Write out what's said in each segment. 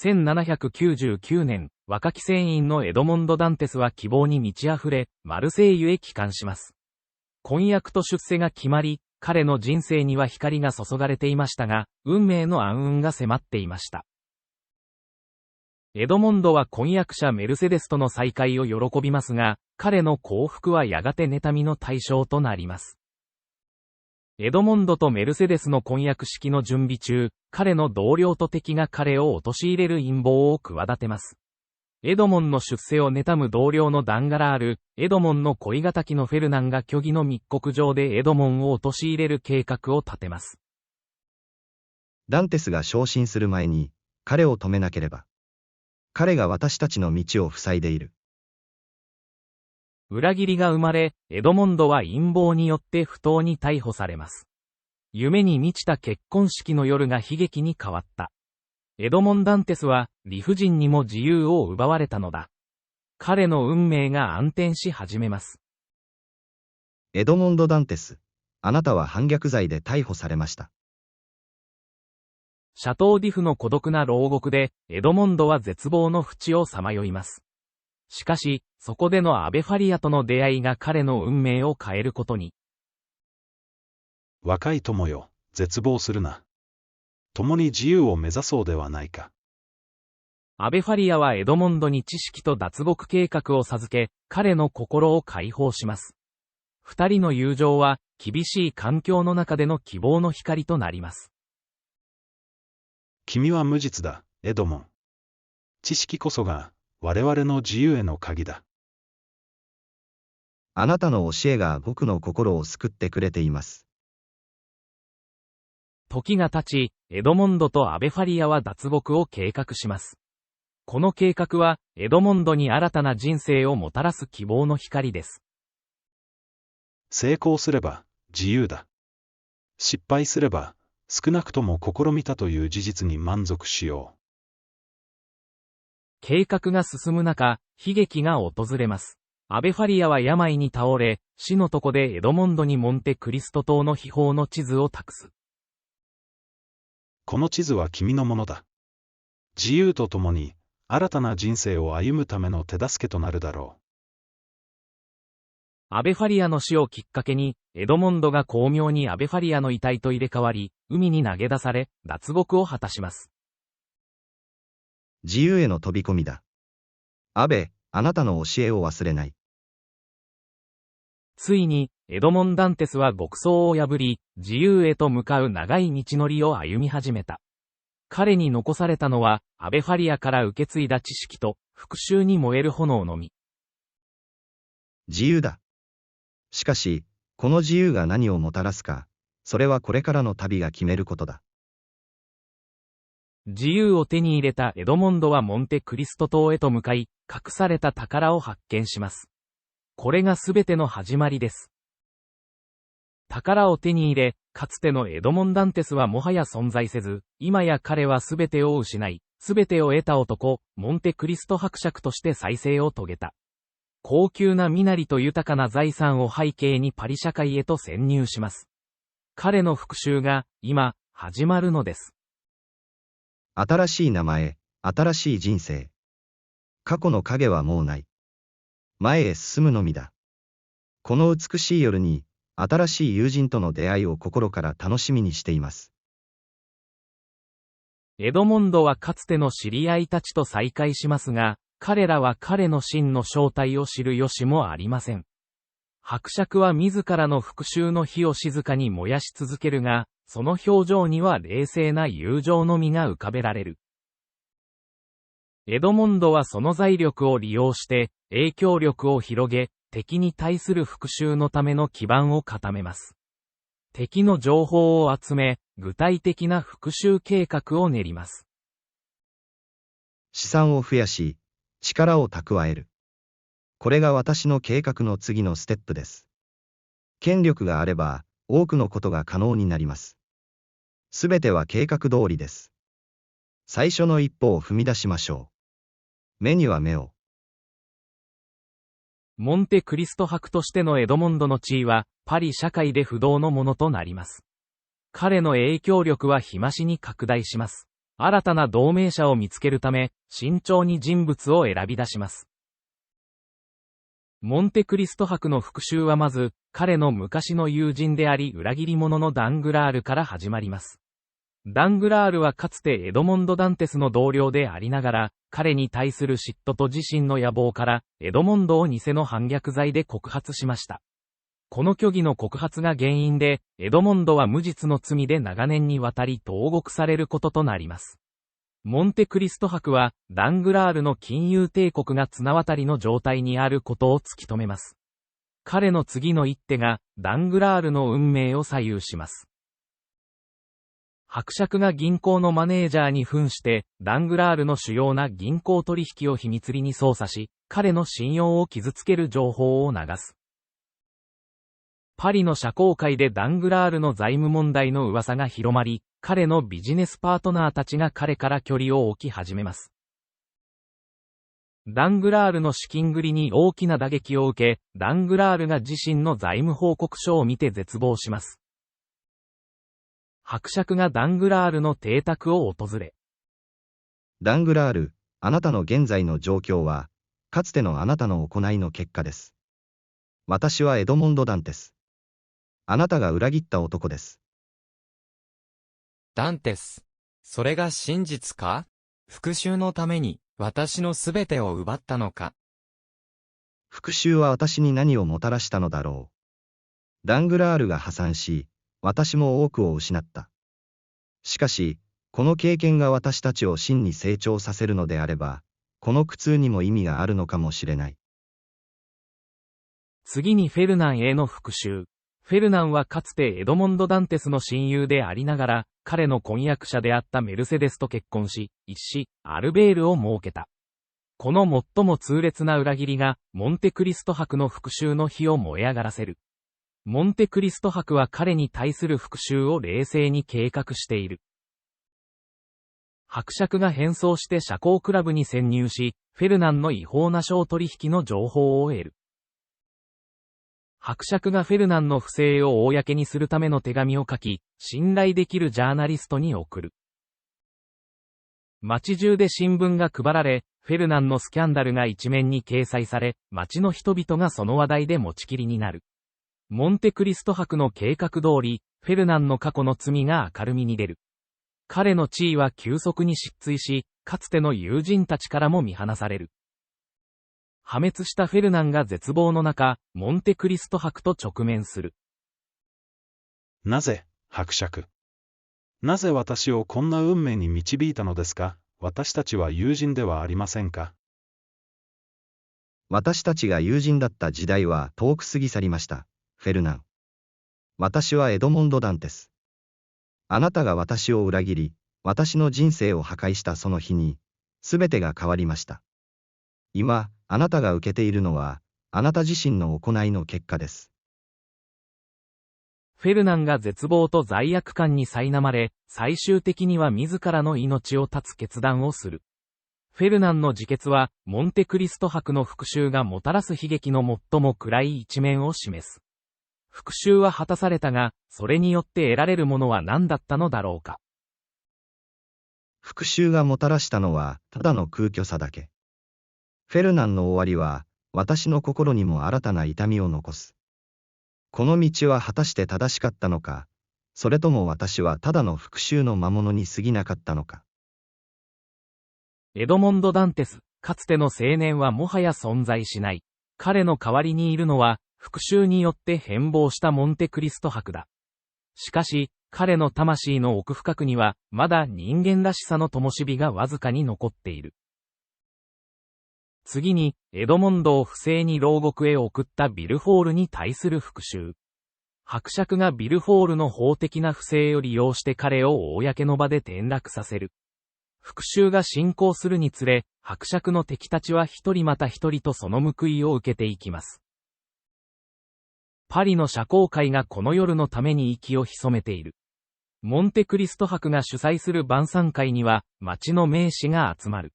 1799年、若き船員のエドモンド・ダンテスは希望に満ち溢れ、マルセイユへ帰還します。婚約と出世が決まり、彼の人生には光が注がれていましたが、運命の暗雲が迫っていました。エドモンドは婚約者メルセデスとの再会を喜びますが、彼の幸福はやがて妬みの対象となります。エドモンドとメルセデスの婚約式の準備中、彼の同僚と敵が彼を陥れる陰謀を企てます。エドモンの出世を妬む同僚のダンガラール、エドモンの恋敵のフェルナンが虚偽の密告状でエドモンを陥れる計画を立てます。ダンテスが昇進する前に、彼を止めなければ。彼が私たちの道を塞いでいる。裏切りが生まれ、エドモンドは陰謀によって不当に逮捕されます。夢に満ちた結婚式の夜が悲劇に変わった。エドモン・ダンテスは、理不尽にも自由を奪われたのだ。彼の運命が暗転し始めます。エドモンド・ダンテス、あなたは反逆罪で逮捕されました。シャトー・ディフの孤独な牢獄で、エドモンドは絶望の淵をさまよいます。しかし、そこでのアベファリアとの出会いが彼の運命を変えることに。若い友よ、絶望するな。共に自由を目指そうではないか。アベファリアはエドモンドに知識と脱獄計画を授け、彼の心を解放します。二人の友情は、厳しい環境の中での希望の光となります。君は無実だ、エドモン。知識こそが、我々の自由への鍵だ。あなたの教えが僕の心を救ってくれています。時が経ち、エドモンドとアベファリアは脱獄を計画します。この計画は、エドモンドに新たな人生をもたらす希望の光です。成功すれば、自由だ。失敗すれば、少なくとも試みたという事実に満足しよう。計画が進む中、悲劇が訪れます。アベファリアは病に倒れ、死の床でエドモンドにモンテクリスト島の秘宝の地図を託す。この地図は君のものだ。自由とともに、新たな人生を歩むための手助けとなるだろう。アベファリアの死をきっかけに、エドモンドが巧妙にアベファリアの遺体と入れ替わり、海に投げ出され、脱獄を果たします。自由への飛び込みだ。アベ、あなたの教えを忘れない。ついに、エドモン・ダンテスは獄僧を破り、自由へと向かう長い道のりを歩み始めた。彼に残されたのは、アベファリアから受け継いだ知識と、復讐に燃える炎のみ。自由だ。しかし、この自由が何をもたらすか、それはこれからの旅が決めることだ。自由を手に入れたエドモンドはモンテクリスト島へと向かい、隠された宝を発見します。これが全ての始まりです。宝を手に入れ、かつてのエドモン・ダンテスはもはや存在せず、今や彼は全てを失い、全てを得た男、モンテクリスト伯爵として再生を遂げた。高級な身なりと豊かな財産を背景にパリ社会へと潜入します。彼の復讐が、今、始まるのです。新しい名前、新しい人生。過去の影はもうない。前へ進むのみだ。この美しい夜に、新しい友人との出会いを心から楽しみにしています。エドモンドはかつての知り合いたちと再会しますが、彼らは彼の真の正体を知る由もありません。伯爵は自らの復讐の火を静かに燃やし続けるが、その表情には冷静な友情のみが浮かべられる。エドモンドはその財力を利用して、影響力を広げ、敵に対する復讐のための基盤を固めます。敵の情報を集め、具体的な復讐計画を練ります。資産を増やし、力を蓄える。これが私の計画の次のステップです。権力があれば、多くのことが可能になります。すべては計画通りです。最初の一歩を踏み出しましょう。目には目を。モンテクリスト伯としてのエドモンドの地位は、パリ社会で不動のものとなります。彼の影響力は日増しに拡大します。新たな同盟者を見つけるため、慎重に人物を選び出します。モンテクリスト伯の復讐はまず、彼の昔の友人であり裏切り者のダングラールから始まります。ダングラールはかつてエドモンド・ダンテスの同僚でありながら、彼に対する嫉妬と自身の野望から、エドモンドを偽の反逆罪で告発しました。この虚偽の告発が原因で、エドモンドは無実の罪で長年にわたり投獄されることとなります。モンテクリスト伯は、ダングラールの金融帝国が綱渡りの状態にあることを突き止めます。彼の次の一手が、ダングラールの運命を左右します。伯爵が銀行のマネージャーに扮して、ダングラールの主要な銀行取引を秘密裏に操作し、彼の信用を傷つける情報を流す。パリの社交界でダングラールの財務問題の噂が広まり、彼のビジネスパートナーたちが彼から距離を置き始めます。ダングラールの資金繰りに大きな打撃を受け、ダングラールが自身の財務報告書を見て絶望します。伯爵がダングラールの邸宅を訪れ、ダングラール、あなたの現在の状況は、かつてのあなたの行いの結果です。私はエドモンド・ダンテス。あなたが裏切った男です。ダンテス。それが真実か？復讐のために私のすべてを奪ったのか？復讐は私に何をもたらしたのだろう。ダングラールが破産し、私も多くを失った。しかし、この経験が私たちを真に成長させるのであれば、この苦痛にも意味があるのかもしれない。次にフェルナンへの復讐。フェルナンはかつてエドモンド・ダンテスの親友でありながら、彼の婚約者であったメルセデスと結婚し、一子、アルベールを設けた。この最も痛烈な裏切りが、モンテクリスト伯の復讐の火を燃え上がらせる。モンテクリスト伯は彼に対する復讐を冷静に計画している。伯爵が変装して社交クラブに潜入し、フェルナンの違法な商取引の情報を得る。伯爵がフェルナンの不正を公にするための手紙を書き、信頼できるジャーナリストに送る。街中で新聞が配られ、フェルナンのスキャンダルが一面に掲載され、街の人々がその話題で持ちきりになる。モンテクリスト伯の計画通り、フェルナンの過去の罪が明るみに出る。彼の地位は急速に失墜し、かつての友人たちからも見放される。破滅したフェルナンが絶望の中、モンテクリスト伯と直面する。なぜ、伯爵。なぜ私をこんな運命に導いたのですか？私たちは友人ではありませんか？私たちが友人だった時代は遠く過ぎ去りました、フェルナン。私はエドモンド・ダンテス。あなたが私を裏切り、私の人生を破壊したその日に、すべてが変わりました。今、あなたが受けているのは、あなた自身の行いの結果です。フェルナンが絶望と罪悪感に苛まれ、最終的には自らの命を絶つ決断をする。フェルナンの自決は、モンテクリスト伯の復讐がもたらす悲劇の最も暗い一面を示す。復讐は果たされたが、それによって得られるものは何だったのだろうか。復讐がもたらしたのは、ただの空虚さだけ。フェルナンの終わりは、私の心にも新たな痛みを残す。この道は果たして正しかったのか、それとも私はただの復讐の魔物に過ぎなかったのか。エドモンド・ダンテス、かつての青年はもはや存在しない。彼の代わりにいるのは、復讐によって変貌したモンテクリスト伯だ。しかし、彼の魂の奥深くには、まだ人間らしさの灯火がわずかに残っている。次に、エドモンドを不正に牢獄へ送ったビルフォールに対する復讐。伯爵がビルフォールの法的な不正を利用して彼を公の場で転落させる。復讐が進行するにつれ、伯爵の敵たちは一人また一人とその報いを受けていきます。パリの社交界がこの夜のために息を潜めている。モンテクリスト伯が主催する晩餐会には、町の名士が集まる。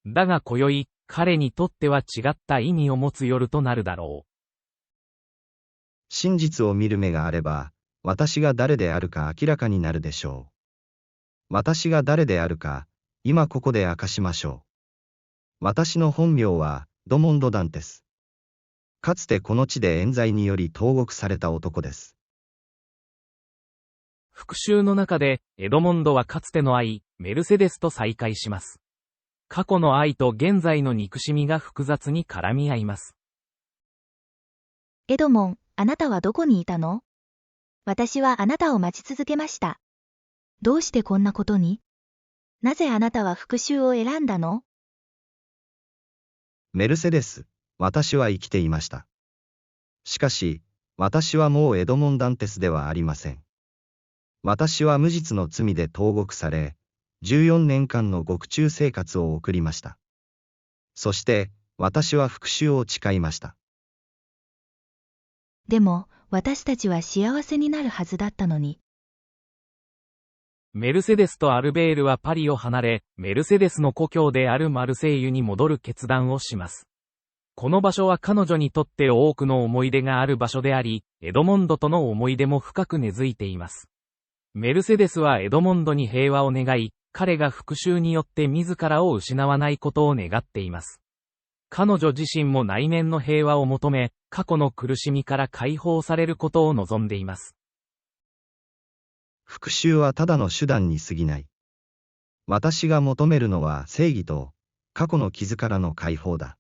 だが今宵、彼にとっては違った意味を持つ夜となるだろう。真実を見る目があれば、私が誰であるか明らかになるでしょう。私が誰であるか、今ここで明かしましょう。私の本名は、エドモンド・ダンテス。かつてこの地で冤罪により投獄された男です。復讐の中で、エドモンドはかつての愛、メルセデスと再会します。過去の愛と現在の憎しみが複雑に絡み合います。エドモン、あなたはどこにいたの？私はあなたを待ち続けました。どうしてこんなことに？なぜあなたは復讐を選んだの？メルセデス、私は生きていました。しかし、私はもうエドモン・ダンテスではありません。私は無実の罪で投獄され、14年間の獄中生活を送りました。そして、私は復讐を誓いました。でも、私たちは幸せになるはずだったのに。メルセデスとアルベールはパリを離れ、メルセデスの故郷であるマルセイユに戻る決断をします。この場所は彼女にとって多くの思い出がある場所であり、エドモンドとの思い出も深く根付いています。メルセデスはエドモンドに平和を願い、彼が復讐によって自らを失わないことを願っています。彼女自身も内面の平和を求め、過去の苦しみから解放されることを望んでいます。復讐はただの手段に過ぎない。私が求めるのは正義と、過去の傷からの解放だ。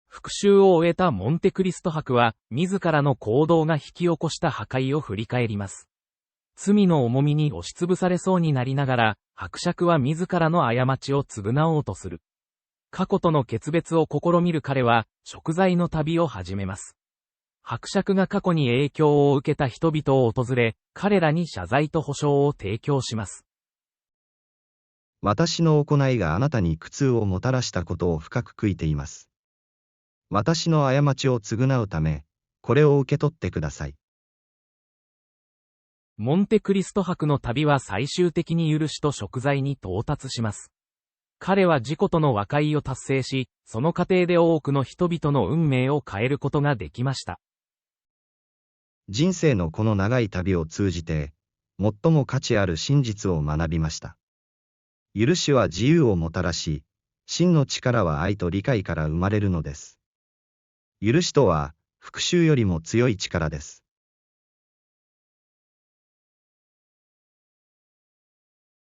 復讐を終えたモンテクリスト伯は、自らの行動が引き起こした破壊を振り返ります。罪の重みに押しつぶされそうになりながら、伯爵は自らの過ちを償おうとする。過去との決別を試みる彼は、贖罪の旅を始めます。伯爵が過去に影響を受けた人々を訪れ、彼らに謝罪と保証を提供します。私の行いがあなたに苦痛をもたらしたことを深く悔いています。私の過ちを償うため、これを受け取ってください。モンテクリスト伯の旅は最終的に許しと贖罪に到達します。彼は自己との和解を達成し、その過程で多くの人々の運命を変えることができました。人生のこの長い旅を通じて、最も価値ある真実を学びました。許しは自由をもたらし、真の力は愛と理解から生まれるのです。許しとは、復讐よりも強い力です。